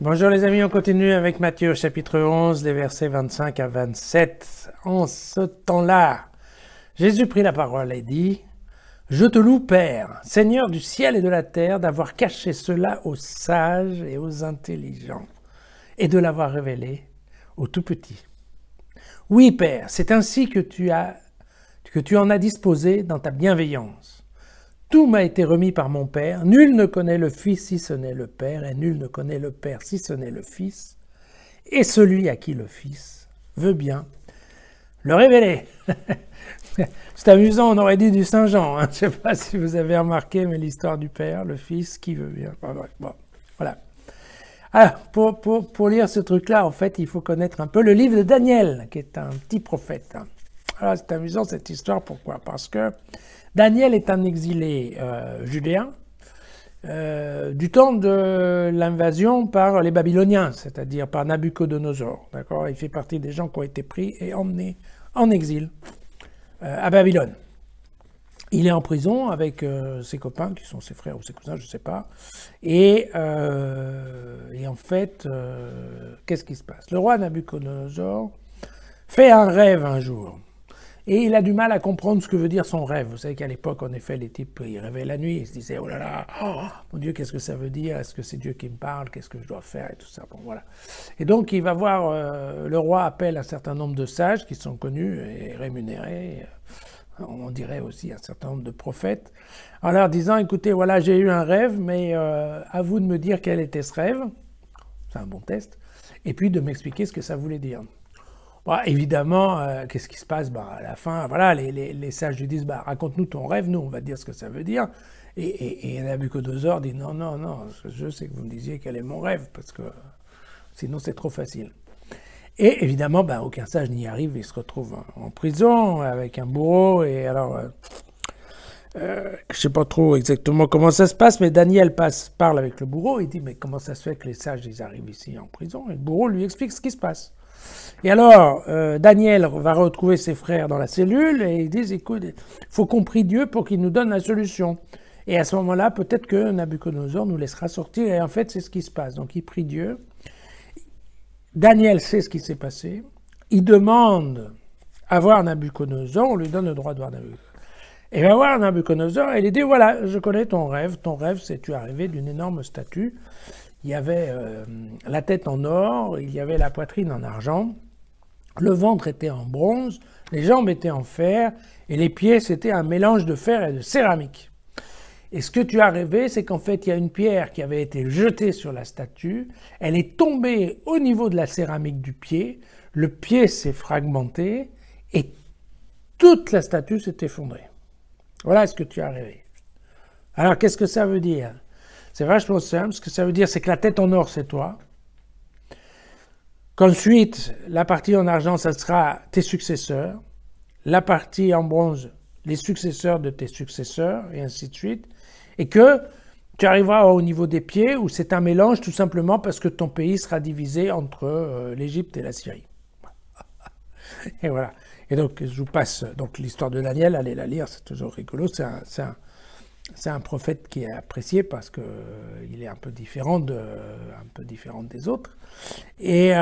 Bonjour les amis, on continue avec Matthieu chapitre 11, les versets 25 à 27. En ce temps-là, Jésus prit la parole et dit « Je te loue, Père, Seigneur du ciel et de la terre, d'avoir caché cela aux sages et aux intelligents, et de l'avoir révélé aux tout-petits. Oui, Père, c'est ainsi que tu en as disposé dans ta bienveillance. Tout m'a été remis par mon Père. Nul ne connaît le Fils si ce n'est le Père, et nul ne connaît le Père si ce n'est le Fils, et celui à qui le Fils veut bien le révéler. » C'est amusant, on aurait dit du Saint-Jean. Hein. Je ne sais pas si vous avez remarqué, mais l'histoire du Père, le Fils, qui veut bien. Bon, voilà. Alors, pour lire ce truc-là, en fait, il faut connaître un peu le livre de Daniel, qui est un petit prophète. Alors, c'est amusant cette histoire, pourquoi? Parce que Daniel est un exilé judéen du temps de l'invasion par les Babyloniens, c'est-à-dire par Nabuchodonosor. D'accord? Il fait partie des gens qui ont été pris et emmenés en exil à Babylone. Il est en prison avec ses copains, qui sont ses frères ou ses cousins, je ne sais pas. Et en fait, qu'est-ce qui se passe? Le roi Nabuchodonosor fait un rêve un jour. Et il a du mal à comprendre ce que veut dire son rêve. Vous savez qu'à l'époque, en effet, les types, ils rêvaient la nuit. Ils se disaient, oh là là, oh, mon Dieu, qu'est-ce que ça veut dire? Est-ce que c'est Dieu qui me parle? Qu'est-ce que je dois faire? Et tout ça. Bon, voilà. Et donc, il va voir, le roi appelle un certain nombre de sages qui sont connus et rémunérés. On dirait aussi un certain nombre de prophètes. En leur disant, écoutez, voilà, j'ai eu un rêve, mais à vous de me dire quel était ce rêve. C'est un bon test. Et puis de m'expliquer ce que ça voulait dire. Bon, évidemment, qu'est-ce qui se passe? À la fin, voilà, les sages lui disent, raconte-nous ton rêve, nous, on va te dire ce que ça veut dire. Et Nabuchodonosor dit, non, non, non, je sais que vous me disiez quel est mon rêve, parce que sinon c'est trop facile. Et évidemment, aucun sage n'y arrive, il se retrouve en prison avec un bourreau, et alors, je ne sais pas trop exactement comment ça se passe, mais Daniel parle avec le bourreau, il dit, mais comment ça se fait que les sages, ils arrivent ici en prison? Et le bourreau lui explique ce qui se passe. Et alors, Daniel va retrouver ses frères dans la cellule et ils disent, écoute, il faut qu'on prie Dieu pour qu'il nous donne la solution. Et à ce moment-là, peut-être que Nabuchodonosor nous laissera sortir. Et en fait, c'est ce qui se passe. Donc, il prie Dieu. Daniel sait ce qui s'est passé. Il demande à voir Nabuchodonosor. On lui donne le droit de voir Nabuchodonosor. Et il va voir Nabuchodonosor et il dit, voilà, je connais ton rêve. Ton rêve, c'est tu es arrivé d'une énorme statue. Il y avait la tête en or, il y avait la poitrine en argent, le ventre était en bronze, les jambes étaient en fer, et les pieds, c'était un mélange de fer et de céramique. Et ce que tu as rêvé, c'est qu'en fait, il y a une pierre qui avait été jetée sur la statue, elle est tombée au niveau de la céramique du pied, le pied s'est fragmenté, et toute la statue s'est effondrée. Voilà ce que tu as rêvé. Alors, qu'est-ce que ça veut dire ? C'est vachement simple. Ce que ça veut dire, c'est que la tête en or, c'est toi. Qu'ensuite, la partie en argent, ça sera tes successeurs. La partie en bronze, les successeurs de tes successeurs, et ainsi de suite. Et que tu arriveras au niveau des pieds, où c'est un mélange, tout simplement parce que ton pays sera divisé entre l'Égypte et la Syrie. Et voilà. Et donc, je vous passe l'histoire de Daniel. Allez la lire, c'est toujours rigolo. C'est un prophète qui est apprécié parce qu'il est un peu différent des autres. Et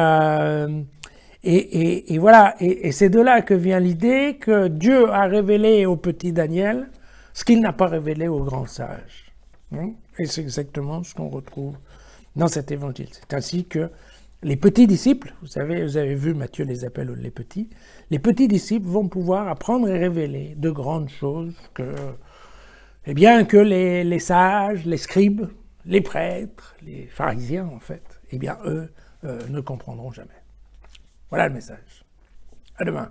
voilà. Et c'est de là que vient l'idée que Dieu a révélé au petit Daniel ce qu'il n'a pas révélé aux grands sages. Et c'est exactement ce qu'on retrouve dans cet évangile. C'est ainsi que les petits disciples, vous avez vu, Matthieu les appelle les petits disciples vont pouvoir apprendre et révéler de grandes choses que les sages, les scribes, les prêtres, les pharisiens, en fait, eux ne comprendront jamais. Voilà le message. À demain.